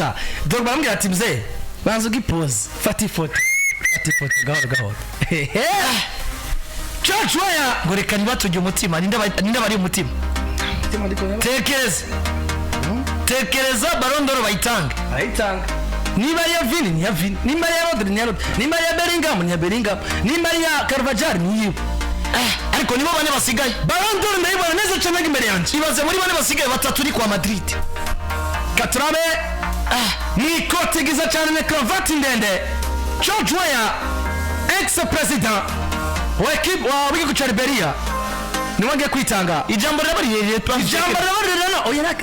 sasa Drogba ambwira ati mzee banza ugipose fata ifoto gahoro George Weah ngo reka nibatujye umutima ninde bari umutima tekereza Ballon d'Or bayitanga niba ya Vini ni ya Vini niba ya Rodri ni ya Rodri niba ya Bellingham ni ya Bellingham niba ya Carvajal ni yiwe ariko nibo bane basigaye Ballon d'Or ndayibona neza cyane imbere yanjye ibaze muri bane basigaye batatu uri kwa Madrid Katrabe ni kote giza cyane na cravate ndende George Weah ex-president wa equipe wa wiki cha Liberia ni wange kwitanga ijambo ryabarire oya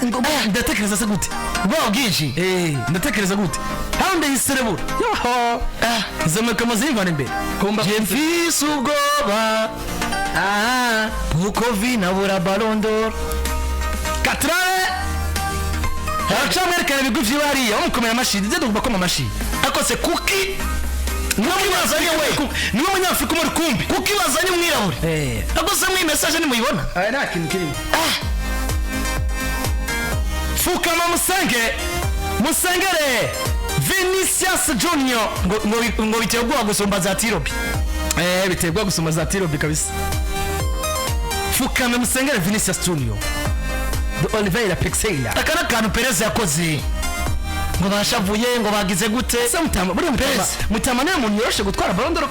ndatekereza se gute bwo bwinshi ndatekereza gute hande yiserebura yoho zame kama zivana imbere komba jemfis ugoba bukovi na bura Ballon d'Or Katrabe Amerika bigufi bariya umukomera mashidi zede kubakoma mashidi akose kuki niwe munyafrika muri kumbi kuki bazanye umwirabure akose mwi message ni muyibona nta kintu kirimo Fukama Musengere Vinicius Junior ngo bitegwa gusomba za Tirobi bitegwa gusomba za Tirobi kabisa Fukama Musengere Vinicius Junior de Oliveira Pexeira akana kantu Perez yakoze ngo bashavuye ngo bagize gute se mutama buri mutama ne umuntu yoroshe gutwara Ballon d'Or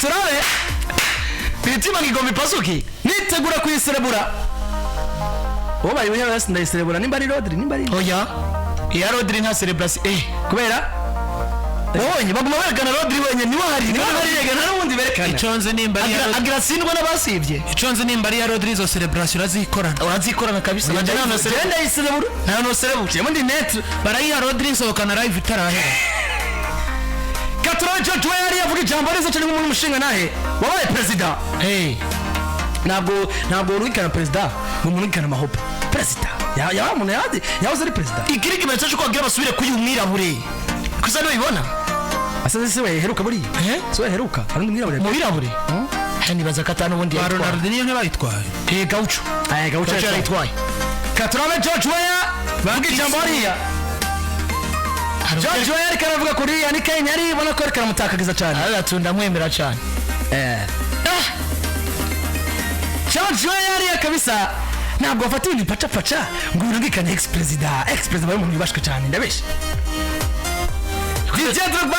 Turabe bitima ngigombi pasuki nitegura kuyiserebura oba yiwe yose ndayiserebura nimba ari Rodri oya ya Rodri nta celebration kubera Oye baguma berekana Rodri wenye niwe hari yegana n'ubundi berekana iconze nimba ari agira sindwa n'abasivye iconze nimba ari ya Rodri zo celebration urazikorana kabisa banje nano celebration nano celebration mundi net barayiha Rodri sokana live itarahera Katrabe George Weah yari yavuga ijambo rizo cyane mu mushinga nahe wabaye president ntabwo urikana president mu murikana mahopa president ya umuntu yahoze ari president ikiriki mechacho ko agira basubire kuyumwirabure kuza no ibona asaze se heruka buri so heruka arandi mwirabure nibaza katano wundi ya Ronaldinho ntibayitwaye Gaucho yayitwaye Katrabe George Weah bavuga ijambo hariya George Weah ariko aravuga kuri yani Kenya ari bona ko ariko aramutakagiza cyane aratunda mwemera cyane George Weah ari kabisa ntabwo afata ibintu pacha ngo urungikane ex-president bari mu bashaka cyane ndabeshe Didier Drogba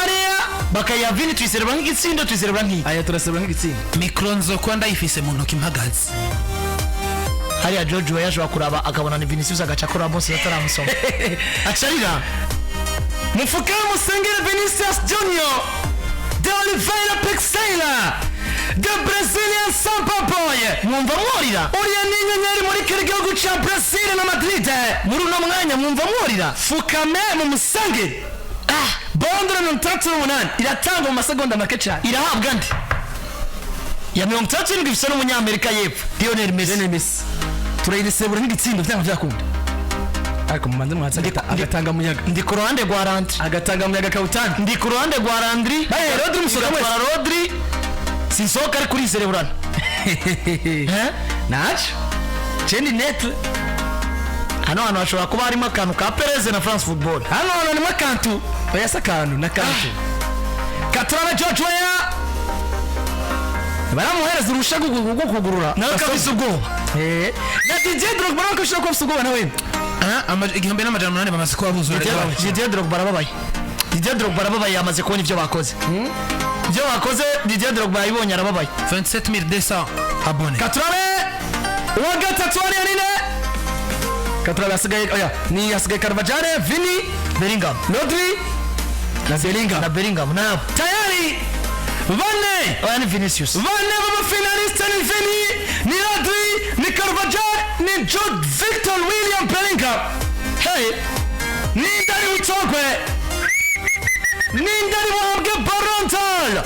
bakaya Vini twiserebura nk'igitsindo twiserebura nk'iki aya turaserebura nk'igitsindo micronzo kwanda ifise mu ntoki mpagaze hariya George Weah yaje kuraba akabona ni Vinicius agaca kora bose yataramusoma acarira Fukama Musengere Vinicius Junior de Oliveira Pexeira the Brazilian Samba Boy mwumva mwurira uriya ni inyenyeri muri kiri gihugu ca Brazil na Madrid muri uno mwanya mwumva mwurira Fukame Musengere Ballon d'Or 38 iratanga mu masegonda make cyane irahabwa ndi ya 37 ifise n'umunyamerika y'epfo Lionel Messi turayiresebura nk'igitsindo byakunda ariko mumanze mwaza agatanga muyaga ndi ku ruhande rwa Landry agatanga muyaga kawutanga ndi ku ruhande rwa Landry Rodri musoga kwa Rodri sinsoka ari kuri sereburana nacho chendi net hano ashobora kuba harimo akantu ka Perez na France Football hano harimo akantu bayasakanu na kantu Katrabe George Weah baramuhereza urushago kugurura nawe kabisa ubwoba na Didier Drogba ko shaka kubsugoba nawe igihombe n'amajana 8 bamaze ko abuzura Didier Drogba barababaye yamaze kubona ivyo bakoze Didier Drogba yibonye arababaye 27200 abone Katrabe wa gatatu nine Katrabe asigaye ni asigaye Carvajal Vini Bellingham Rodri na Bellingham na tayari Vane ni Vinicius Vane baba finalista ni Vini ni Rodri ni Carvajal ni Jude Victor William Bellingham ni ndari utogwe ni ndari wahabwe Ballon d'Or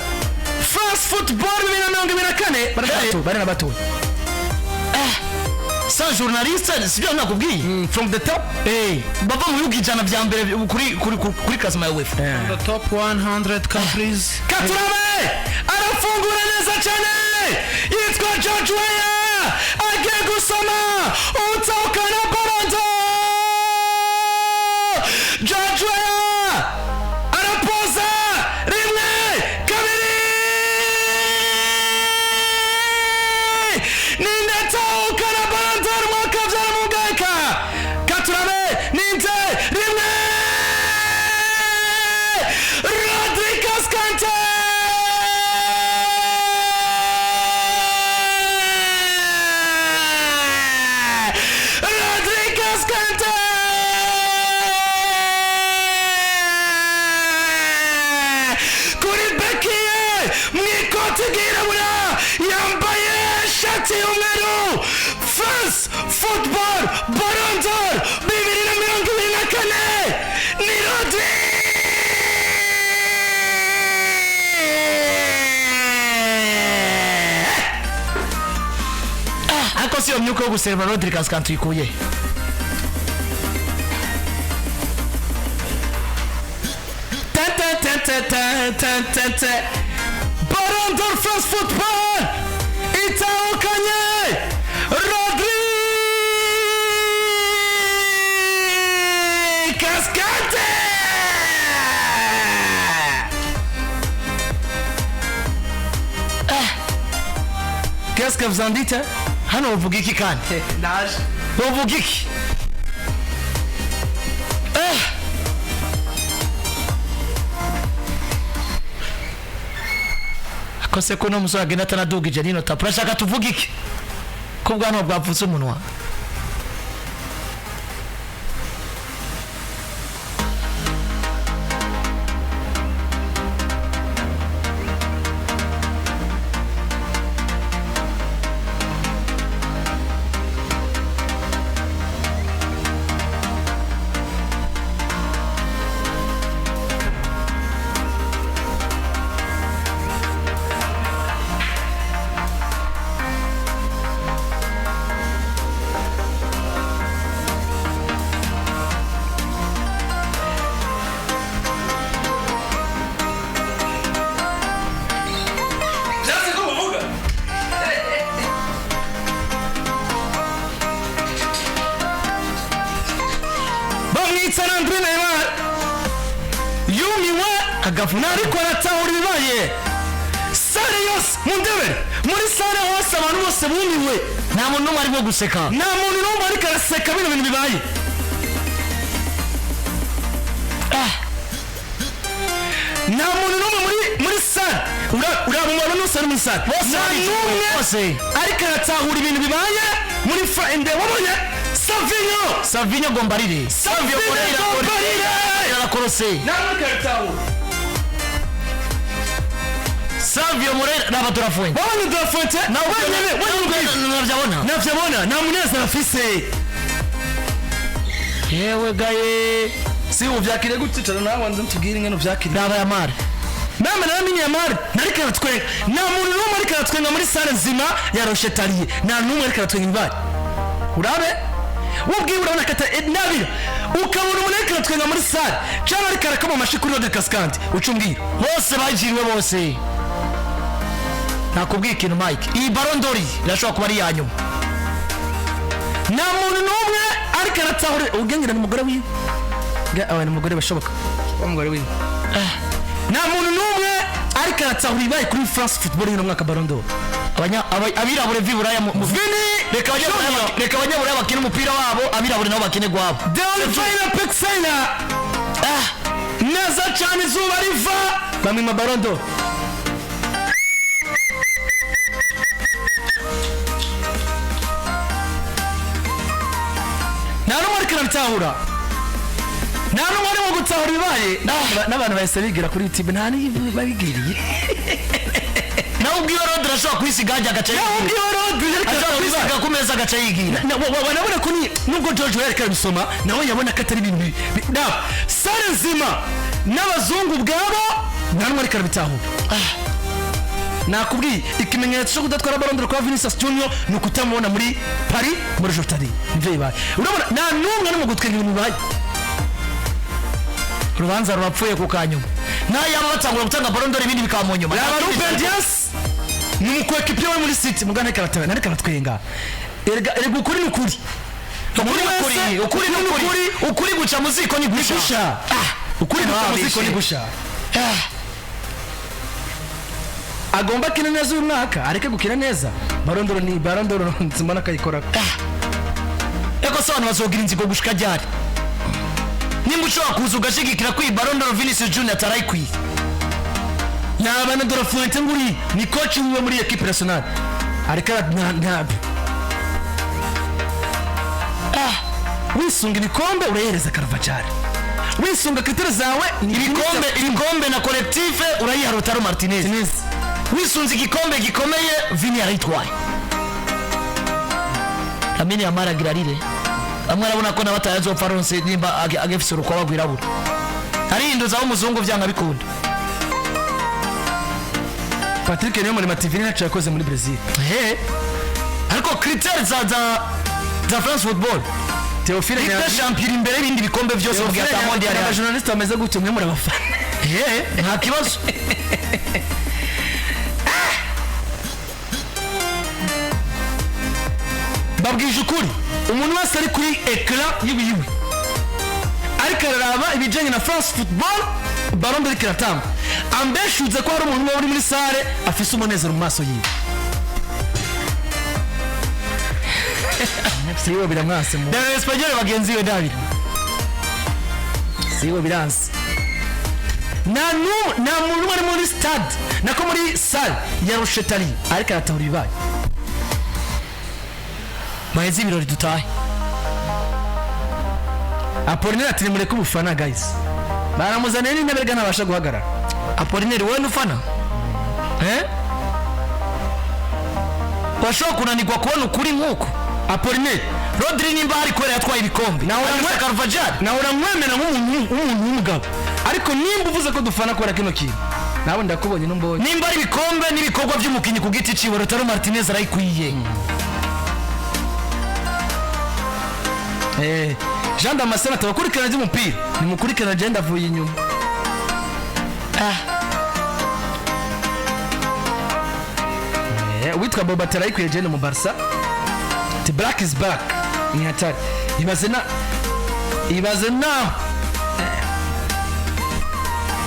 France Football 2024 bari bato sa journaliste sibyo nakubwiye from the top baba mu yugi jana bya mbere kuri classement ya UEFA the top 100 countries Katrabe arafungura neza cyane yitwa George Weah agiye gusoma utawukana Cascante kuri bekiye mwikoti girabura yambaye shati y'umweru France Football Ballon d'Or 2024 ni Rodri ako siyo myuko yo guserva Rodri Cascante ikuye Ballon d'Or France Football itahukanye Rodri Cascante Qu'est-ce que vous en dites? Hano uvuga iki kandi? Naje. Uvuga iki? Kose ko no musore agenda atanadugije nino tapura shaka tuvuga iki? Ko bwana bwapfutse umunwa. agafuna ariko aratahura ibibaye sare yose mundebe muri sare hose abantu bose bumiwe nta muntu n'umwe arimo guseka nta muntu n'umwe ariko araseka bino bintu bibaye nta muntu n'umwe muri sare uraba umuntu n'usa muri sare bose ariko aratahura ibintu bibaye muri frende wabonye Savinho Gombarire Savio Gombarire yarakorose namwe karatahura Savio Moreira n'abaturafuente wabonye turafuente nawe navyabona nta munezero afise yewe gaye si uvyakire gutitana nawe ndumtubwira ingene uvyakire naba yamara mama namenye yamara nariko aratwenga nta muntu n'umwe ariko aratwenga muri sare nzima ya Rochetarie nta n'umwe ariko aratwenga imbari urabe wubwiye urabona kata nabira ukabona umuntu ariko aratwenga muri sare cyangwa ariko arakoma amashi kuri Rodri Cascante ucumbwira bose bagiriwe bose nakubwiye ikintu Mike iyi Ballon d'Or irashobora kuba ari yanyuma nta muntu n'umwe ariko aratahura ubwengera n'umugore wiwe abana umugore bashoboka umugore wiwe nta muntu n'umwe ariko aratahura ibaye kuri France Football y'uno mwaka Ballon d'Or abirabure v'Iburaya Vini reka abanyaburayi bakina umupira wabo abirabure nabo bakine gwabo Delphine Pexena neza cyane izuba riva bamwima Ballon d'Or nta n'umwe ariko arabitahura nta n'umwe arimo gutahura ibibaye n'abantu bahise bigira kuri YouTube nta n'ibabigiriye nawe ubwiwe Rodri ashobora kwisiga hajya agace yigira ashobora kwisiga ku meza agace yigira wanabona ko nubwo George yariko arabisoma nawe yabona ko atari ibintu sare nzima n'abazungu ubwabo nta n'umwe ariko arabitahura nakubwiye ikimenyetso cyo kudatwara Ballon d'Or kwa Vinicius Junior ni ukutamubona muri Paris muri Rochetarie nivyo bibaye urabona nta n'umwe arimo gutwenga ibintu bibaye urubanza rurapfuye ku kanyuma nayaba batangura gutanga Ballon d'Or ibindi bikaba mu nyuma yaba Ruben Dias ni umukwekipe we muri City mugana karatanga nareka natwenga erega ukuri ni ukuri ukuri guca muziko ni gusha ukuri guca muziko ni gusha agomba kina neza uyu mwaka areke gukina neza Ballon d'Or ni Ballon d'Or nzimana kayikora eko se abantu bazogira inzigo gushika ryari nimba ushobora kuza ugashigikira kuri Ballon d'Or Vinicius Junior atarayikwiye nabana Dorofuente nguri ni coach wiwe muri equipe nationale ariko wisunga ibikombe urayihereza Carvajal, wisunga kriteri zawe ibikombe na collectif urayiha Lautaro Martinez, wisunze igikombe gikomeye Vini yaritwaye. Lamine Yamal agirarire amwe arabona ko nabatayazopfa ronse nimba agefise uruko bagwirabura ari indoza w'umuzungu vyanga bikunda. Patrick niyo muri Mativini nacu yakoze muri Brazil. Ariko criteri za France Football Theophile ni champion imbere y'ibindi bikombe byose mu gihe atamondi ari abajournaliste bameze gutyo mwe muri abafana. Nta kibazo. Babwije ukuri umuntu wese ari kuri ecran yibiyiwe ariko araraba ibijanye na France Football Ballon d'Or kiratamba ambeshuze ko hari umuntu uri muri salle afise umunezero mu maso yiwe. Siwo biramwase mu David Espanyol bagenzi we David siwo biranse na muntu wari muri stade nako muri salle ya Rochetari ariko aratahura ibibaye mahezi ibirori dutahe. Apollinaire ati nimureke ubufana guys, baramuzaniye n'intebe ga ntabasha guhagarara. Apollinaire wowe nufana washobora kunanirwa kubona ukuri nk'uko Apollinaire Rodri nimba hari kwera yatwaye ibikombe nawe Carvajal nawe uramwemera nk'umuntu w'umugabo, ariko nimba uvuze ko dufana kubera kino kintu nawe ndakubonye n'umbonye. Nimba ari ibikombe n'ibikorwa by'umukinyi ku giti ciwe Lautaro Martinez arayikwiye. Jean Damascene atabakurikirana ry'umupira nimukurikirana agenda avuye inyuma. Witwa Boba Terayikwiye jene mu Barca the black is back ni hatari.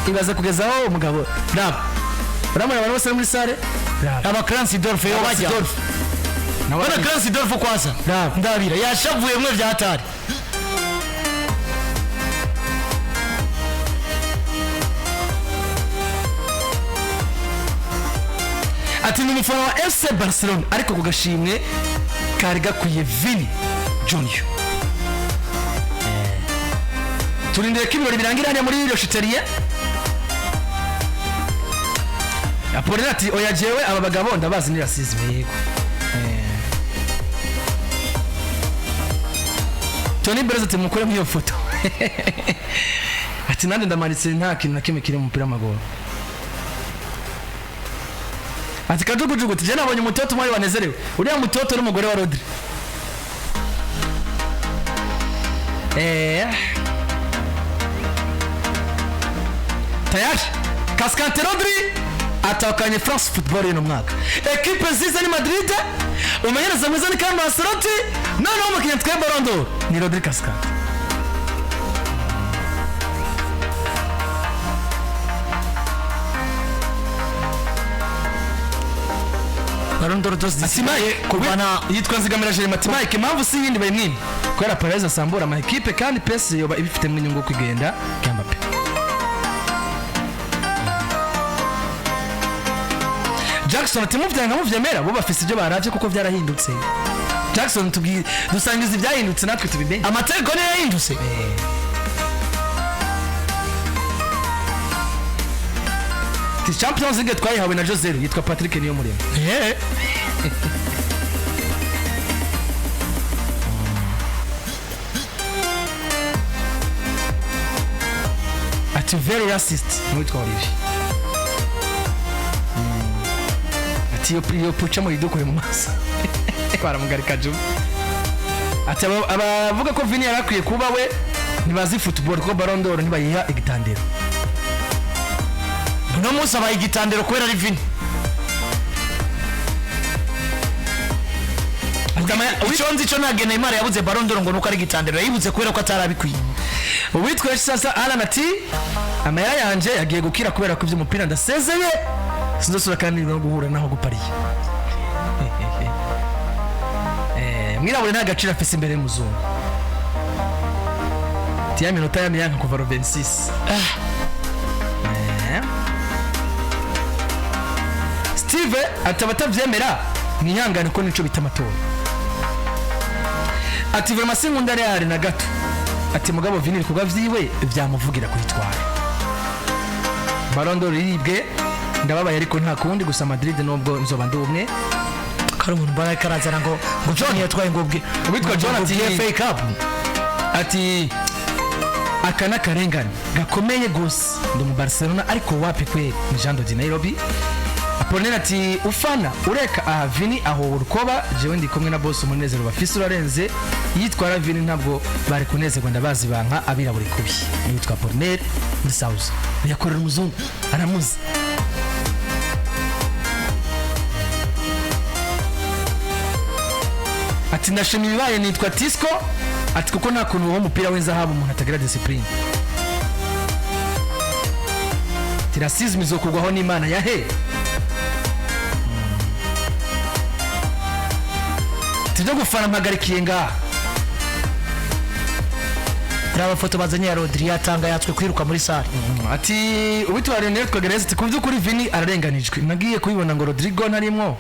Ibaze kugezaho umugabo uramura abantu bose muri sare aba Cransdorf yo bajya nabona Cransdorf kwaza ndabira yashavuye mwe bya hatari. Ati ni umufana wa FC Barcelona ariko kugashimwe kari gakwiye Vini Junior. Turindire ko ibirori birangira hano muri Rochetterie. Apollinaire ati oya jewe aba bagabo ndabazi ni rasisme yego. Tony Bereza ati mukore mu iyo foto. Ati nande ndamanitse nta kintu na kimwe kiri mu mupira w'amaguru. Ati kajugujugu tije nabonye umutoto mwari banezerewe. Uriya mutoto n'umugore wa Rodri. Tayari Cascante Rodri atakanye France Football y'ino mwaka. Equipe nziza ni Madrid, umenyereza mwiza ni Carlo Ancelotti, none umukinnyi atwaye Ballon d'Or ni Rodri Cascante. Ballon d'Or dos Asimaye kubana yitwa Nzigamira Jeremy Mike impamvu si yindi bari mwini kwera Perez asambura ama equipe kandi PS yoba ibifite mu nyungu kwigenda Mbappe. Jackson ati muvyanga muvyemera bo bafise ibyo baravye kuko byarahindutse. Jackson dusangiza ibyahindutse natwe tubimenye. Amategeko ne yahindutse. Champions League twayihawe na Jose yitwa Patrick niyo murimo. Ati very racist mwitwa Olivier. Ati yo pucha mu idukore mu maso. Baramugarika Juma. Ati abavuga ko Vini yarakwiye kuba we ntibazi football ko Ballon d'Or ntibayiha igitandero. No munsi abaye igitandero kubera ari Vini. Uconzi cyo nage Neymar yabuze Ballon d'Or ngo nuko ari igitandero yayibuze kubera ko atarabikwiye. Uwitwa sasa Alan ati amaya yanje yagiye gukira kubera ko iby'umupira ndasezeye sinzosura kandi no guhura naho gupariye. Mwirabure nta gaciro afise imbere y'umuzungu. Tiya minota ya miyanka kuva 26. Steve atabatavyemera mwihangane ko nico bita amatora. ati vraiment sinkunda Real na gato ati mugabo Vini kuba vyiwe vyamuvugira kwitwara Ballon d'Or iribwe ndababaye ariko nta kundi gusa Madrid nubwo nzoba ndumwe kari umuntu mbara karazana ngo John yatwaye ngobwe witwa John ati FA Cup ati akana karengane gakomeye gose ndo mu Barcelona ariko wapi kwe ni Jean de Nairobi Apollinaire ati ufana ureka Vini aho urukoba jewe ndi kumwe na boss umunezero bafise urarenze yitwara Vini ntabwo bari kunezerwa ndabazi banka abiraburi kubi yitwa Apollinaire muri South yakorera umuzungu aramuzi ati ndashimye ibibaye nitwa Tisco ati kuko nta kuntu uwo mupira w'inzahabu umuntu atagira discipline tirasizme izokugwaho n'Imana yahe tujya gufana mpagarikiye ngaha raba foto bazanye ya Rodri yatanga yatswe kwiruka muri sare ati ubitwa Lionel Twagereza ati kuvyukuri Vini ararenganijwe nagiye kubibona ngo Rodrigo narimwo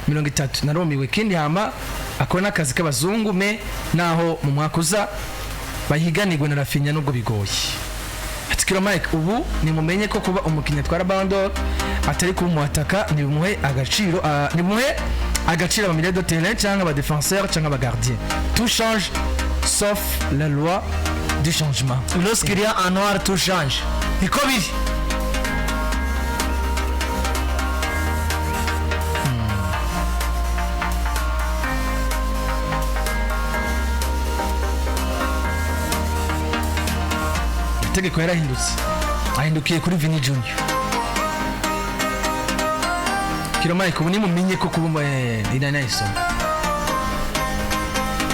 30 naromiwe kindi hama akona akazi k'abazungu me naho mu mwaka uza bahiganirwe na Rafinha nubwo bigoye ati kiro Mike ubu ni mumenye ko kuba umukinnyi atwara Ballon d'Or atari ku muataka ni bimuhe agaciro ni bimuhe agaciro aba milieu de terrain cyangwa aba défenseur cyangwa aba gardien tout change sauf la loi du changement lorsqu'il y a un noir tout change niko biri itegeko yarahindutse ahindukiye kuri Vini Junior kiro Mike ubu ni mumenye ko kuba ina nice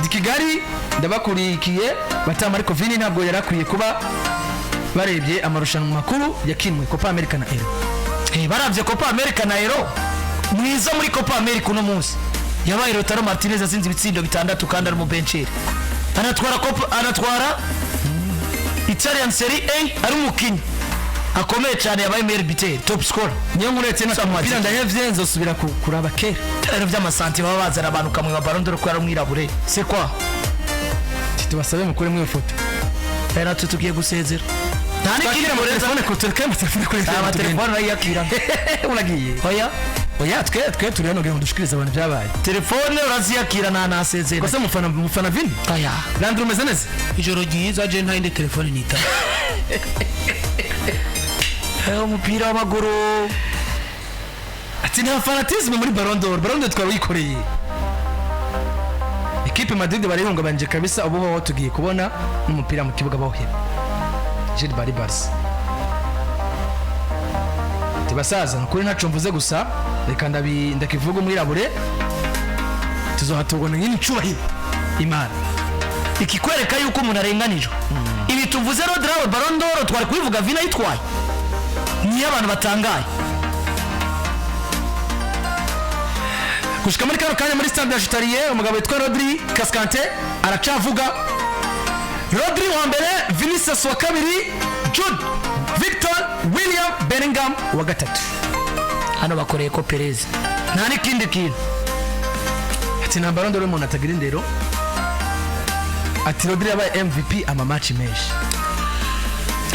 di Kigali ndabakurikiye batama ariko Vini ntabwo yarakwiye kuba barebye amarushanwa makuru yakinwe Copa America na Euro baravye Copa America na Euro mwiza muri Copa America uno munsi yabaye Lautaro Martinez azinze ibitsindo bitandatu kandi ari mu bencheri anatwara Italian Serie A ari umukinyi akomeye cyane yabaye meilleur buteur top scorer niyo nkuretse na Samupira ndahevye nzosubira kuraba kera rero by'amasanti baba bazana abantu kamwe ba Ballon d'Or ko ari umwirabure c'est quoi tubasabe mukore mwe foto rero tugiye gusezera nta nikiri muri telefone ko telefone kuri telefone urayakira uragiye oya twe turi hano ngo dushikirize abantu byabaye telefone uraziyakira na nasezera kose mufana Vini aya Landro umeze neza ijoro ryiza je nta indi telefone nita umupira w'amaguru ati nta fanatisme muri Ballon d'Or twawikoreye equipe Madrid barihunga banje kabisa ubu tugiye kubona n'umupira mu kibuga bohera Gilles Baribas tibasaza kuri ntaco mvuze gusa reka ndakivuga umwirabure tuzohatugona nyine icubahiro Imana ikikwereka yuko umuntu arenganijwe ibi tuvuze Rodri Ballon d'Or twari kubivuga Vini ayitwaye niyo abantu batangaye gushika muri kano kanya muri stade ya Chitariye umugabo witwa Rodri Cascante aracavuga Rodri wa mbere Vinicius wa kabiri Jude Victor William Bellingham wa gatatu hano bakoreye ko Perez nta n'ikindi kintu ati nta Ballon d'Or umuntu atagira indero ati Rodri yabaye MVP ama match menshi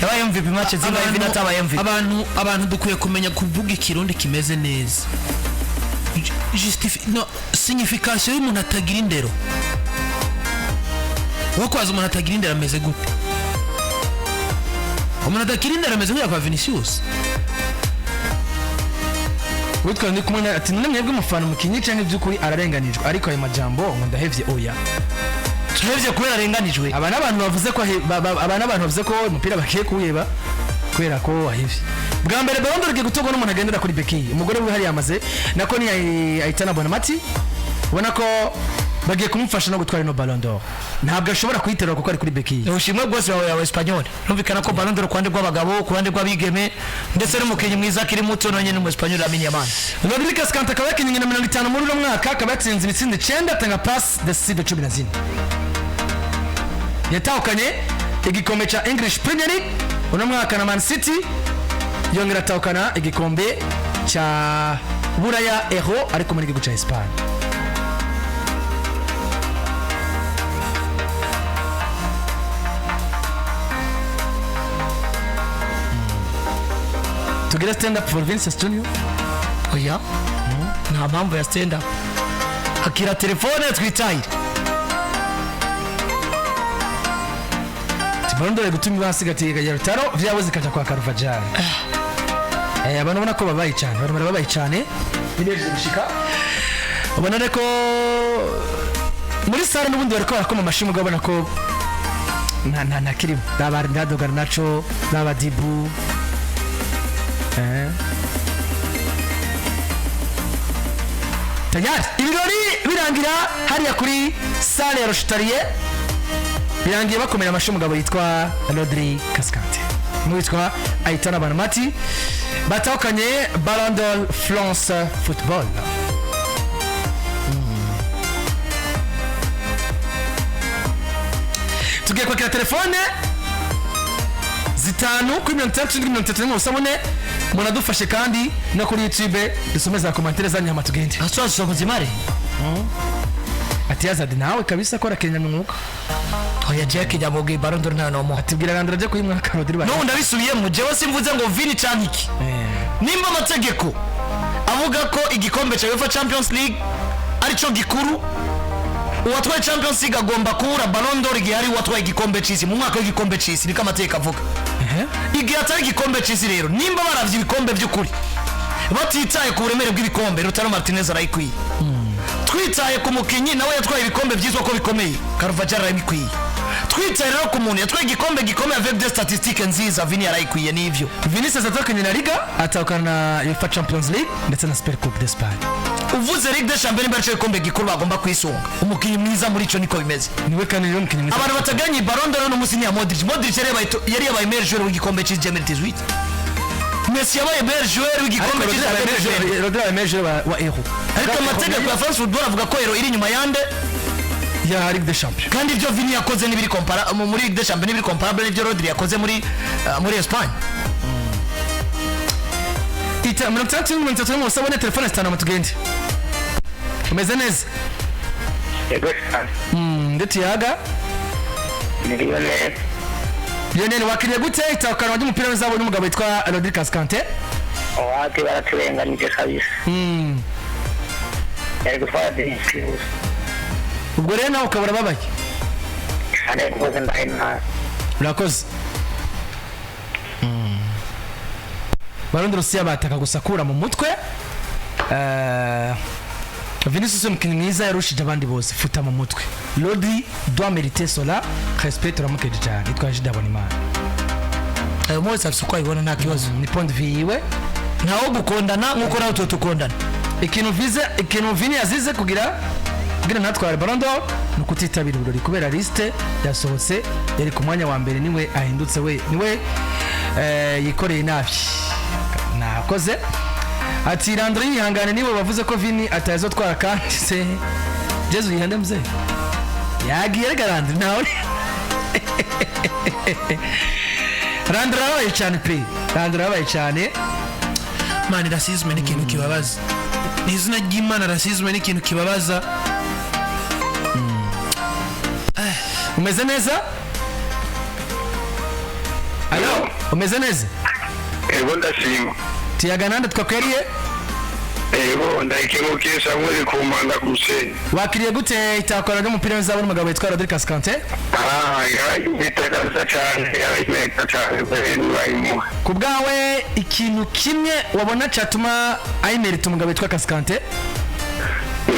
yabaye MVP match zingahe Vini atabaye MVP abantu dukwiye kumenya kuvuga ikirundi kimeze neza signification y'umuntu atagira indero wakwaza umuntu atagira indero ameze gute umuntu atagira indero ameze nk'uya Vinicius witwa ndi kumwe ati none mwebwe mufana umukinyi cyangwa iby'ukuri ararenganijwe ariko ayo majambo ngo ndahevye oya tuhevye kubera arenganijwe aba n'abantu bavuze ko umupira bakiye kuweba kubera ko wahevye bwa mbere Ballon d'Or gutogwa n'umuntu agendera kuri Becky umugore we hari yamaze nako ni Aitana Bonamati ubona ko bagiye kumufasha no gutwara no Ballon d'Or ntabwo ashobora kuyiterura kuko ari kuri Becky ushimwe bwose wa Espanyol numvikana ko Ballon d'Or kwande rw'abagabo kwande rw'abigeme ndetse n'umukinyi mwiza kiri muto nonye n'umu Espanyol Lamine Yamal Rodri Cascante akaba yakinnye na 50 muri uno mwaka akaba yatsinze ibitsinde 9 atanga pass decide 14 yatahukanye igikombe cha English Premier League uno mwaka na Man City yongera atahukana igikombe cha Buraya Euro ariko muri gihugu cha Espagne tugire stand up for Vinicius Junior. oya nta mpamvu ya stand up akira telefone twitahire Barondore gutuma basigatiye kajya Rutaro vyabo zikaja kwa Karuvajani. Abantu ubona ko babaye cyane, abantu barabaye cyane. Bineje gushika. Ubona reko muri sare n'ubundi bariko barakoma amashimwe ubona ko nta kirimo. Dabari Ndado Garnacho, Daba Dibu. Tayari ibirori birangira hariya kuri sale ya Rochetarie. Birangiye bakomera amashyi umugabo yitwa Rodri Cascante n'uwitwa Aitana Banamati batahukanye Ballon d'Or France Football. Tugiye kwakira telefone zitanu kuri 36 usabone munadufashe kandi no kuri YouTube dusomeza komantere zanyu hama tugende. Asoza muzimare ati Azadi nawe kabisa kora Kenya mwuka. oya Jack jamugi Ballon d'Or nta nomo Atubwira gandira je kuyimwaka Rodri ba. no ndabisubiyemo jewe simvuze ngo Vini cankiki nimba amategeko avuga ko igikombe cya UEFA Champions League arico gikuru uwatwaye Champions League agomba kubura Ballon d'Or igihe ari uwatwaye igikombe c'isi mu mwaka w'igikombe c'isi niko amategeko avuga igihe atari igikombe c'isi rero nimba baravye ibikombe by'ukuri batitaye ku buremere bw'ibikombe Lautaro Martinez arayikwiye twitaye ku mukinyi nawe yatwaye ibikombe byizwa ko bikomeye Carvajal arabikwiye twitaye rero ku muntu yatwaye igikombe gikomeye avec des statistiques nziza Vini arayikwiye n'ivyo Vinicius atokanye na Liga atahukana na UEFA Champions League ndetse na Super Coupe d'Espagne. uvuze Ligue des Champions nimba igikombe gikuru bagomba kwisunga umukinyi mwiza muri ico niko bimeze Niwe kandi rero umukinyi mwiza. abantu bataganye Ballon d'Or no musinyi ya Modric yari yabaye meilleur joueur w'igikombe c'isi 2018 Messi yabaye meilleur joueur w'igikombe c'isi 2018 Rodri yabaye meilleur wa Euro. ariko amategeko ya France Football avuga ko Euro iri inyuma yande ya Ligue des Champions. kandi ibyo Vini yakoze n'ibiri muri Ligue des Champions n'ibiri comparable n'ibyo Rodri yakoze muri Espagne. Ita 36 usabone telefone zitanu matugende. Umeze neza? Yego cyane. Ndetse yaga Miliyoni. Lionel wakiriye gute itahukana ry'umupira w'izabo n'umugabo witwa Rodri Cascante? Owati baraturenganyije kabisa. Yari gutwara Vinicius. Ubwo rero nawe ukabura babaye. Cyane rwose ndahina. Urakoze. Ballon d'Or bataka gusakura mu mutwe. Vinicius umukinnyi mwiza yarushije abandi bose futa mu mutwe. Rodri doit mériter cela. Respect turamukeje cyane. Itwa Jida Bonimana. Ayo mwese afite uko ayibona nta kibazo Ni point de vue yiwe. ntawo gukondana nkuko nawe tukondana ikintu Vini yazize kugira natware Ballon d'Or no kutitabira ibirori kubera liste yasohotse yari ku mwanya wa mbere niwe ahindutse niwe yikoreye nabi nakoze ati Landry yihangane niwe bavuze ko Vini atazotwara kandi se Jesu yihande mzee yagiye Landry nawe Landry abaye cyane pe Landry abaye cyane mani racisme ni ikintu kibabaza n'izina ry'Imana racisme ni ikintu kibabaza umeze neza alo umeze neza Yego ndashima. tiyaga nande twakweriye Yego ndakimukisha muri kumanda kusenyi. wakiriye gute itakora n'umupira w'izabo n'umugabo witwa Rodri Cascante Yitagaza cyane yabimeka cyane bayimo. ku bwawe ikintu kimwe wabona cyatuma ayimerita umugabo witwa Cascante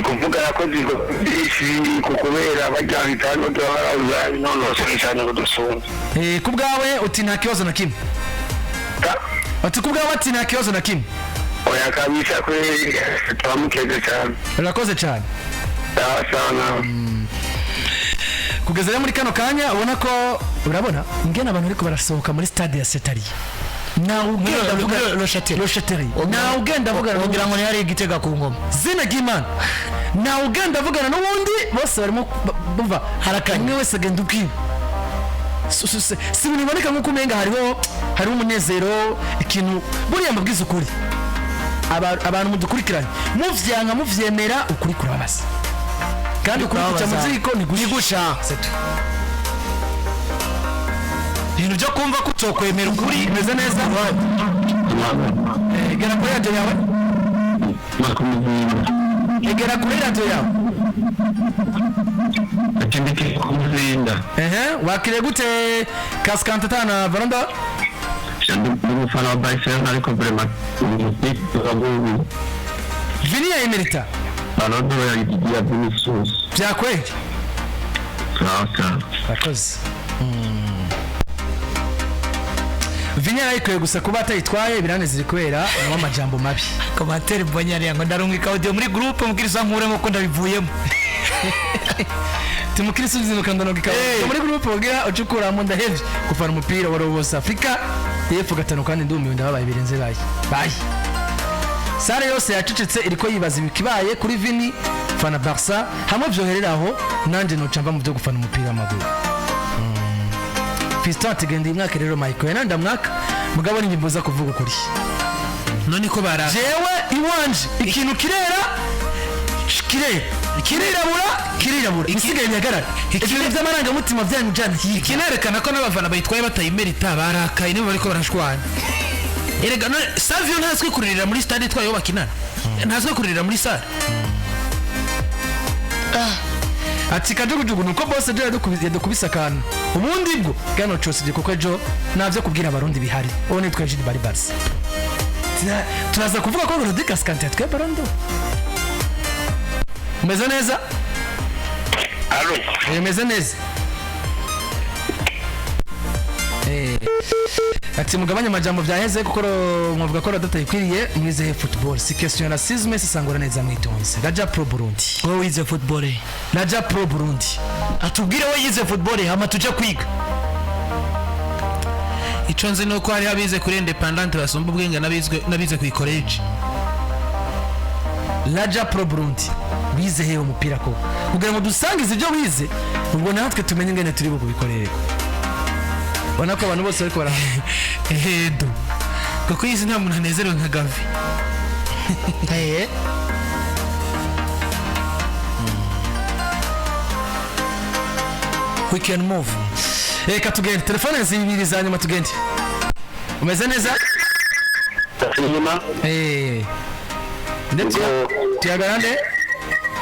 Kuvuga yakoze ibintu kubera bajyana dolara nonoshe cyane kudusumba. ku bwawe uti nta kibazo na kimwe ati ku bwawe ati nta kibazo na kimwe Oya kabisa kweli twamukeje cyane. urakoze cyane Sana. kugeza rero muri kano kanya ubona ko urabona ingene abantu ariko barasohoka muri stade ya Setari nawe ugenda avuga Rocheterie nawe ugenda avuga kugira ngo ntihari igitega ku ngoma zina ry'Imana nawe ugenda avugana n'ubundi bose barimo bumva harakanye wese agenda ubwiwe si biniboneka nk'uko umenga hariho umunezero ikintu buriya mbabwiza ukuri abantu mudukurikiranye muvyanka muvyemera ukuri kurababaza kandi ukuri kuca mu ziko ni gusha ibintu byo kumva ko utokwemera ukuri bimeze neza egera kuri radio yawe egera kuri radio yawe wakire gute Cascante tana Baranda umufana wa Barcelona ariko vraiment Vini ya emerita Ronaldo ya Vinicius byakweli sasa akoze Vini ariko gusa kuba atayitwaye biranezere kwera mu majambo mabi komateri mbonyari ngo ndarungika audio muri groupe mukirisa nkure nko ndabivuyemo timukirisa uzinuka ndonogika muri groupe ogira ucukura mu ndahevye kufana umupira wa West Africa yepfo gatano kandi ndumiwe ndababaye birenze bayi Sare yose yacecetse iriko yibaza ibikibaye kuri Vini fana Barca hamwe vyohereraho nanje no camba mu byo gufana umupira w'amaguru Fiston atigenda imwaka rero Michael yananda mwaka mugabo n'imbibuza kuvuga kuri none ko bara jewe iwanje ikintu kirirabura isigaye nyagarara ikintu by'amaranga mutima byanyu jana kinerekana ko n'abafana bayitwaye batayimerita barakaye nibo bariko barashwana erega no Savio ntazwe kuririra muri stade twayo bakinana ntazwe kuririra muri salle ati kajugujugu nuko boss je dukubisakana ubundi bwo gano cyose gikoko ejo navyo kubwira abarundi bihari one twaje bari Barca turaza kuvuga ko Rodri Cascante twe Barando umeze neza umeze neza ati mugabanya amajambo byaheze kuko mwavuga ko radatayikwiriye mwize football si question ya racisme sisangura neza mwitonze Raja Pro Burundi wowe wize football Raja Pro Burundi atubwire wowe yize football hama tuje kwiga ico nzi nuko hari abize kuri independent basumba ubwenge nabize ku college Raja Pro Burundi bize he umupira ko kugira ngo dusangize ibyo wize ubwo natwe tumenye ngene turi bukubikorera bona ko abantu bose ariko bara edo kuko yize nta muntu anezerewe nka Gavi we can move reka tugende telefone zibiri za nyuma tugende umeze neza ndetse tuyagarande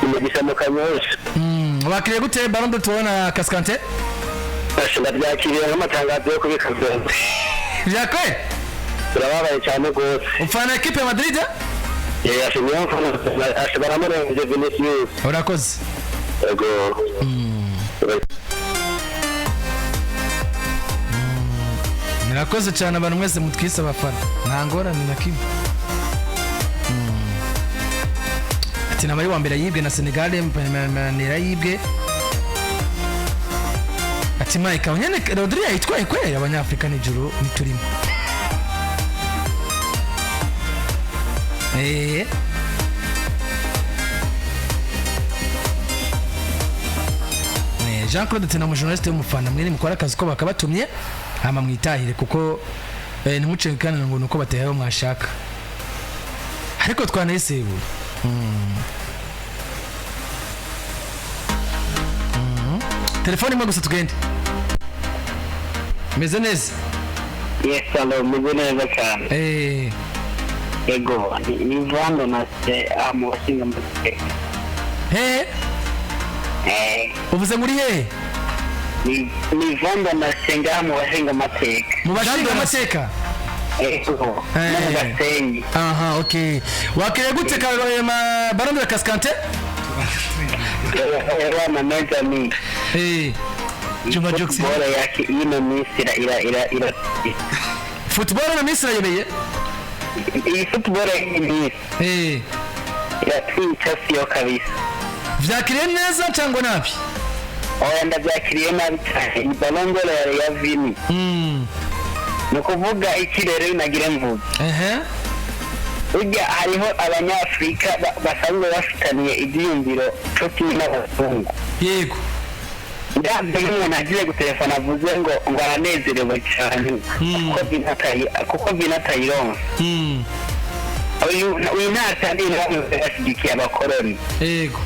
umugisha mu kanyosha wakiriye gute Barando tubona Cascante ashobora byakiriye nk'amatangazo yo kubika byose byakwe turababaye cyane rwose ufana equipe ya Madrid ashobora amurengeje Vinicius urakoze yego murakoze cyane abantu mwese mutwise abafana nta ngorane na kimwe ati nabari wa mbere yibwe na Senegal mpanira yibwe ati Mike abanyene Rodri yitwaye kwera abanyafrika n'ijuru niturimo Jean Claude tena mu journaliste w'umufana mwene mukora akazi ko bakabatumye hama mwitahire kuko ntimucekane ngo nuko bateyeho mwashaka ariko twanayisebu telefone imwe gusa tugende meze neza yes hello meze neza cyane ego ni Vando na se amusinga mutwe uvuze muri he ni Vando na senga mu bashinga amateka mu bashinga amateka aha okay wakire gute Barando Cascante wana meza ni Juma Joksi bora yake ino misira ira football na misira yebeye iyi football ni iratwica siyo kabisa vyakiriye neza cyangwa nabi oya byakiriye nabi cyane balongolo ya Vini nukuvuga ikirere nagire mvuga ujya hariho abanyafrika basanzwe bafitaniye ibyiyumviro cyo kimwe n'abazungu yego ndabyo n'umuntu agiye gutelefona avuze ngo aranezerewe cyane kuko binatayironka uyu ntatandi n'abashyigikiye abakoroni yego